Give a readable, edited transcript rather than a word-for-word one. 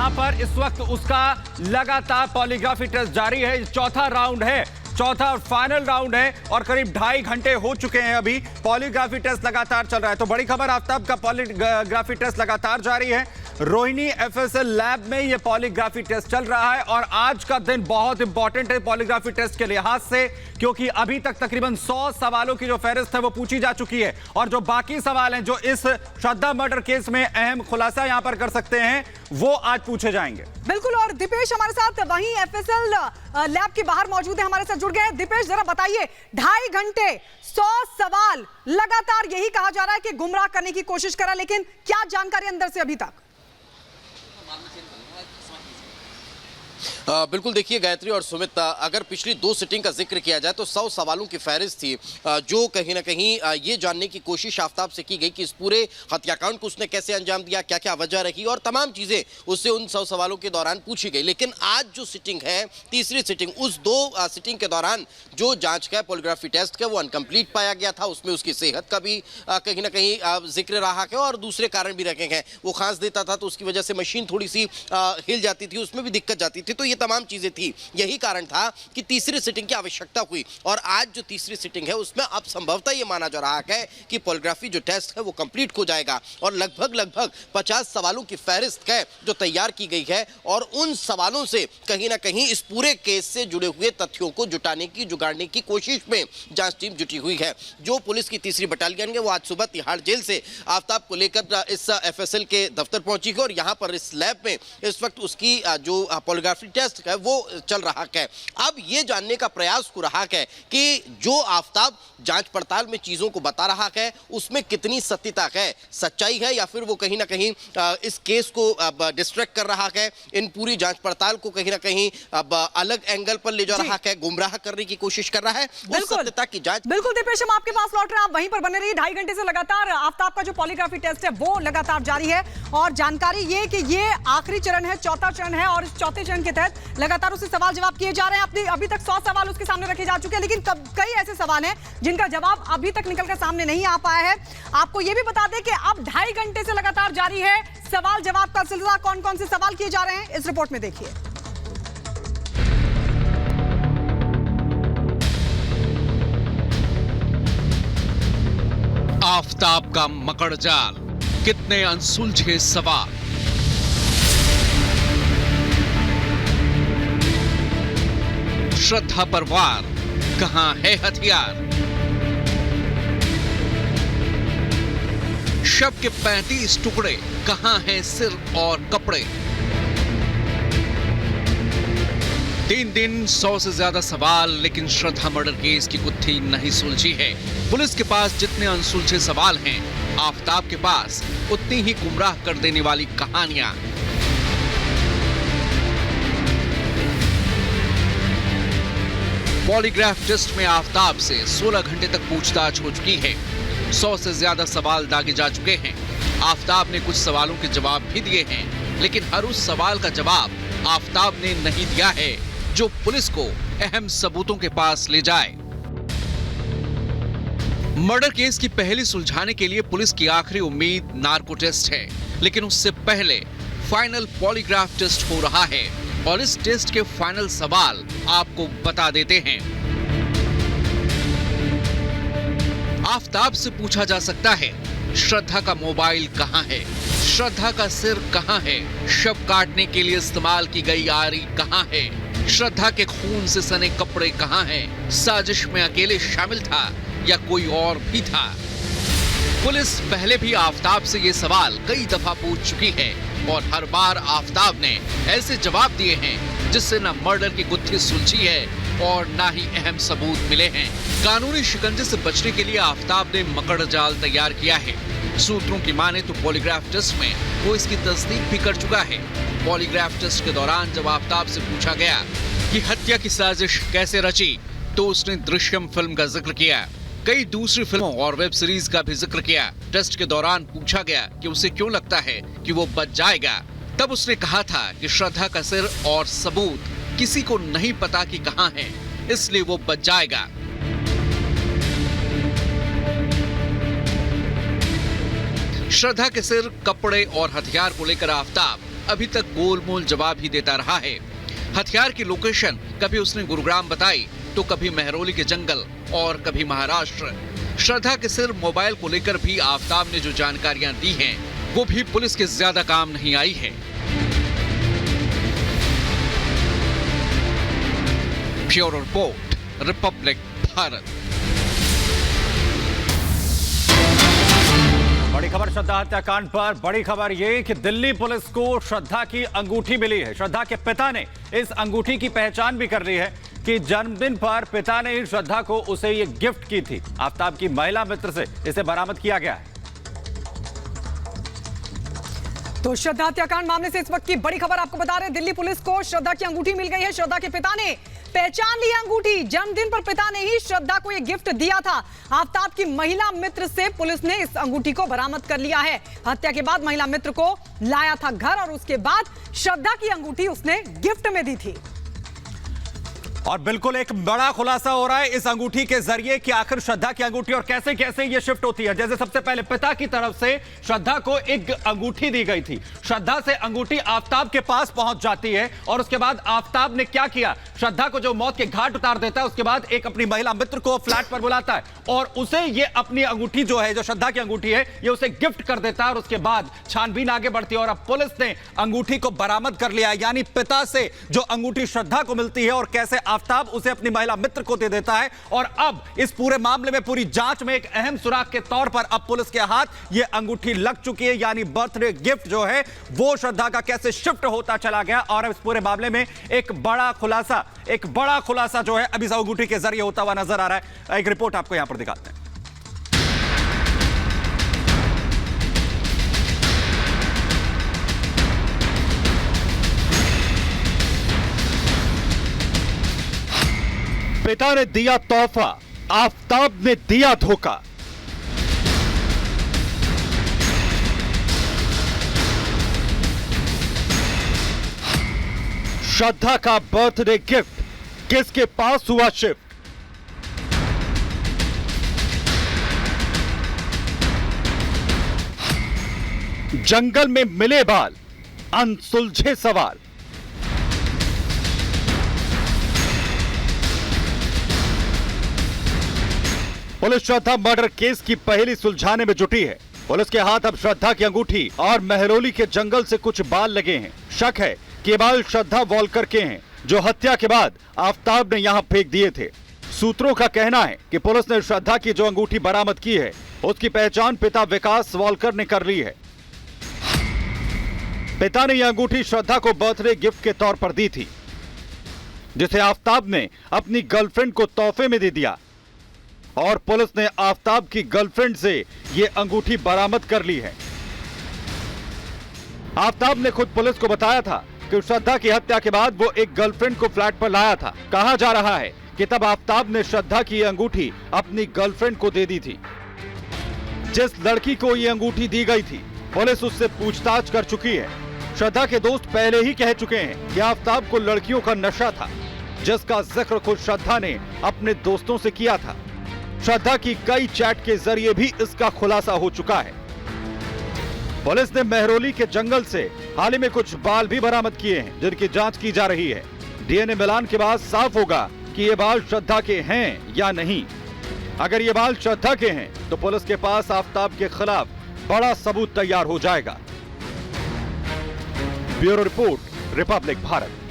जहां पर इस वक्त उसका लगातार पॉलीग्राफी टेस्ट जारी है। चौथा राउंड है, चौथा और फाइनल राउंड है और करीब 2.5 घंटे हो चुके हैं। अभी पॉलीग्राफी टेस्ट लगातार चल रहा है। तो बड़ी खबर, आफ्ताब का पॉलीग्राफी टेस्ट लगातार जारी है। रोहिणी एफएसएल लैब में यह पॉलीग्राफी टेस्ट चल रहा है और आज का दिन बहुत इंपॉर्टेंट है पॉलीग्राफी टेस्ट के लिहाज से, क्योंकि अभी तक तकरीबन 100 सवालों की जो फहरिस्त है वो पूछी जा चुकी है और जो बाकी सवाल हैं जो इस श्रद्धा मर्डर केस में अहम खुलासा यहां पर कर सकते हैं वो आज पूछे जाएंगे। बिल्कुल, और दीपेश हमारे साथ वहीं एफएसएल लैब के बाहर मौजूद है, हमारे साथ जुड़ गए हैं। दीपेश, जरा बताइए, 2.5 घंटे 100 सवाल लगातार, यही कहा जा रहा है कि गुमराह करने की कोशिश करा, लेकिन क्या जानकारी अंदर से अभी तक? बिल्कुल, देखिए गायत्री और सुमित, अगर पिछली 2 सिटिंग का जिक्र किया जाए तो 100 सवालों की फहरिस्त थी जो कहीं ना कहीं ये जानने की कोशिश आफ्ताब से की गई कि इस पूरे हत्याकांड को उसने कैसे अंजाम दिया, क्या क्या वजह रही और तमाम चीज़ें उससे उन 100 सवालों के दौरान पूछी गई। लेकिन आज जो सिटिंग है, तीसरी सिटिंग, उस 2 सिटिंग के दौरान जो जांच का पॉलीग्राफी टेस्ट का वो अनकम्प्लीट पाया गया था। उसमें उसकी सेहत का भी कहीं ना कहीं जिक्र रहा है और दूसरे कारण भी रखे हैं। वो खांस देता था तो उसकी वजह से मशीन थोड़ी सी हिल जाती थी, उसमें भी दिक्कत जाती थी। तो ये तमाम चीजें थी, यही कारण था कि तीसरी सिटिंग की आवश्यकता हुई और आज जो तीसरी सिटिंग है उसमें अब संभवतः ये माना जा रहा है कि पॉलीग्राफी जो टेस्ट है वो कंप्लीट हो जाएगा और लगभग 50 सवालों की फहरिस्त है जो तैयार की गई है और उन सवालों से कहीं ना कहीं इस पूरे केस से जुड़े हुए तथ्यों को जुगाड़ने की कोशिश में जांच टीम जुटी हुई है। जो पुलिस की तीसरी बटालियन है वो आज सुबह तिहाड़ जेल से आफ्ताब को लेकर इस एफएसएल के दफ्तर पहुंची है और यहां पर इस लैब में इस वक्त उसकी जो पॉलीग्राफी टेस्ट है वो चल रहा है। अब ये जानने का प्रयास हो रहा है कि जो आफ्ताब जांच पड़ताल में चीजों को बता रहा है उसमें कितनी सत्यता है, सच्चाई है या फिर वो कहीं ना कहीं इस केस को डिस्ट्रैक्ट कर रहा है, इन पूरी जांच पड़ताल को कहीं ना कहीं अब अलग एंगल पर ले जा रहा है, गुमराह करने की कोशिश कर रहा है। उस सत्यता की जांच। बिल्कुल दीपेश, हम आपके पास लौट रहे हैं, आप वहीं पर बने रहिए। 2.5 घंटे से लगातार आफ्ताब का जो पॉलीग्राफी टेस्ट है वो लगातार जारी है और जानकारी ये कि ये आखिरी चरण है, चौथा चरण है और इस चौथे चरण के तहत लगातार उससे सवाल जवाब किए जा रहे हैं। अभी तक 100 सवाल उसके सामने रखे जा चुके हैं, लेकिन कई ऐसे सवाल हैं जिनका जवाब अभी तक निकलकर सामने नहीं आ पाया है। आपको यह भी बता दें कि अब 2.5 घंटे से लगातार जारी है सवाल जवाब का सिलसिला। कौन कौन से सवाल किए जा रहे हैं इस रिपोर्ट में देखिए। आफ्ताब का मकड़जाल, कितने अनसुलझे सवाल। श्रद्धा पर वार, कहां है हथियार। शव के 35 टुकड़े, कहां हैं सिर और कपड़े। 3 दिन 100 से ज्यादा सवाल, लेकिन श्रद्धा मर्डर केस की गुत्थी नहीं सुलझी है। पुलिस के पास जितने अनसुलझे सवाल हैं, आफ्ताब के पास उतनी ही गुमराह कर देने वाली कहानियां। पॉलीग्राफ टेस्ट में आफ्ताब से 16 घंटे तक पूछताछ हो चुकी है। 100 से ज्यादा सवाल दागे जा चुके हैं। आफ्ताब ने कुछ सवालों के जवाब भी दिए हैं, लेकिन हर उस सवाल का जवाब आफ्ताब ने नहीं दिया है जो पुलिस को अहम सबूतों के पास ले जाए। मर्डर केस की पहली सुलझाने के लिए पुलिस की आखिरी उम्मीद नार्को टेस्ट है, लेकिन उससे पहले फाइनल पॉलीग्राफ टेस्ट हो रहा है और इस टेस्ट के फाइनल सवाल आपको बता देते हैं। आफ्ताब से पूछा जा सकता है, श्रद्धा का मोबाइल कहां है, श्रद्धा का सिर कहां है, शव काटने के लिए इस्तेमाल की गई आरी कहां है, श्रद्धा के खून से सने कपड़े कहां हैं, साजिश में अकेले शामिल था या कोई और भी था। पुलिस पहले भी आफ्ताब से ये सवाल कई दफा पूछ चुकी है और हर बार आफ्ताब ने ऐसे जवाब दिए हैं जिससे न मर्डर की गुत्थी सुलझी है और न ही अहम सबूत मिले हैं। कानूनी शिकंजे से बचने के लिए आफ्ताब ने मकड़ जाल तैयार किया है। सूत्रों की माने तो पॉलीग्राफ टेस्ट में वो इसकी तस्दीक भी कर चुका है। पॉलीग्राफ टेस्ट के दौरान जब आफ्ताब से पूछा गया कि हत्या की साजिश कैसे रची, तो उसने दृश्यम फिल्म का जिक्र किया। कई दूसरी फिल्मों और वेब सीरीज का भी जिक्र किया। टेस्ट के दौरान पूछा गया कि उसे क्यों लगता है कि वो बच जाएगा, तब उसने कहा था कि श्रद्धा का सिर और सबूत किसी को नहीं पता कि कहां है, इसलिए वो बच जाएगा। श्रद्धा के सिर, कपड़े और हथियार को लेकर आफ्ताब अभी तक गोलमोल जवाब ही देता रहा है। हथियार की लोकेशन कभी उसने गुरुग्राम बताई तो कभी महरौली के जंगल और कभी महाराष्ट्र। श्रद्धा के सिर मोबाइल को लेकर भी आफताब ने जो जानकारियां दी हैं वो भी पुलिस के ज्यादा काम नहीं आई है। Bureau report, Republic Bharat. बड़ी खबर श्रद्धा हत्याकांड पर। बड़ी खबर ये कि दिल्ली पुलिस को श्रद्धा की अंगूठी मिली है। श्रद्धा के पिता ने इस अंगूठी की पहचान भी कर ली है कि जन्मदिन पर पिता ने ही श्रद्धा को उसे ये गिफ्ट की थी। आफताब की महिला मित्र से इसे बरामद किया गया है। तो श्रद्धा हत्याकांड मामले से इस वक्त की बड़ी खबर आपको बता रहे हैं। दिल्ली पुलिस को श्रद्धा की अंगूठी मिल गई है। श्रद्धा के पिता ने पहचान ली अंगूठी। जन्मदिन पर पिता ने ही श्रद्धा को यह गिफ्ट दिया था। आफताब की महिला मित्र से पुलिस ने इस अंगूठी को बरामद कर लिया है। हत्या के बाद महिला मित्र को लाया था घर और उसके बाद श्रद्धा की अंगूठी उसने गिफ्ट में दी थी। और बिल्कुल एक बड़ा खुलासा हो रहा है इस अंगूठी के जरिए कि आखिर श्रद्धा की अंगूठी और कैसे कैसे ये शिफ्ट होती है। जैसे सबसे पहले पिता की तरफ से श्रद्धा को एक अंगूठी दी गई थी। श्रद्धा से अंगूठी आफताब के पास पहुंच जाती है और उसके बाद आफताब ने क्या किया, श्रद्धा को जो मौत के घाट उतार देता है उसके बाद एक अपनी महिला मित्र को फ्लैट पर बुलाता है और उसे ये अपनी अंगूठी जो है, जो श्रद्धा की अंगूठी है, ये उसे गिफ्ट कर देता है। और उसके बाद छानबीन आगे बढ़ती है और अब पुलिस ने अंगूठी को बरामद कर लिया। यानी पिता से जो अंगूठी श्रद्धा को मिलती है और कैसे आफताब उसे अपनी महिला मित्र को दे देता है। और अब इस पूरे मामले में, पूरी जांच में एक अहम सुराग के तौर पर अब पुलिस के हाथ ये अंगूठी लग चुकी है। यानी बर्थडे गिफ्ट जो है वो श्रद्धा का कैसे शिफ्ट होता चला गया। और अब इस पूरे मामले में एक बड़ा खुलासा जो है अभी इस अंगूठी के जरिए होता हुआ नजर आ रहा है। एक रिपोर्ट आपको यहां पर दिखाते हैं। पिता ने दिया तोहफा, आफताब ने दिया धोखा। श्रद्धा का बर्थडे गिफ्ट किसके पास हुआ शिफ्ट? जंगल में मिले बाल, अनसुलझे सवाल। पुलिस श्रद्धा मर्डर केस की पहेली सुलझाने में जुटी है। पुलिस के हाथ अब श्रद्धा की अंगूठी और महरौली के जंगल से कुछ बाल लगे हैं। शक है कि बाल श्रद्धा वॉलकर के हैं जो हत्या के बाद आफताब ने यहां फेंक दिए थे। सूत्रों का कहना है कि पुलिस ने श्रद्धा की जो अंगूठी बरामद की है उसकी पहचान पिता विकास वॉलकर ने कर ली है। पिता ने यह अंगूठी श्रद्धा को बर्थडे गिफ्ट के तौर पर दी थी, जिसे आफताब ने अपनी गर्लफ्रेंड को तोहफे में दे दिया। और पुलिस ने आफताब की गर्लफ्रेंड से यह अंगूठी बरामद कर ली है। आफताब ने खुद पुलिस को बताया था कि श्रद्धा की हत्या के बाद वो एक गर्लफ्रेंड को फ्लैट पर लाया था। कहा जा रहा है कि तब आफताब ने श्रद्धा की यह अंगूठी अपनी गर्लफ्रेंड को दे दी थी। जिस लड़की को यह अंगूठी दी गई थी पुलिस उससे पूछताछ कर चुकी है। श्रद्धा के दोस्त पहले ही कह चुके हैं कि आफताब को लड़कियों का नशा था, जिसका जिक्र खुद श्रद्धा ने अपने दोस्तों से किया था। श्रद्धा की कई चैट के जरिए भी इसका खुलासा हो चुका है। पुलिस ने महरौली के जंगल से हाल ही में कुछ बाल भी बरामद किए हैं, जिनकी जांच की जा रही है। डीएनए मिलान के बाद साफ होगा कि ये बाल श्रद्धा के हैं या नहीं। अगर ये बाल श्रद्धा के हैं तो पुलिस के पास आफताब के खिलाफ बड़ा सबूत तैयार हो जाएगा। Bureau report, Republic Bharat.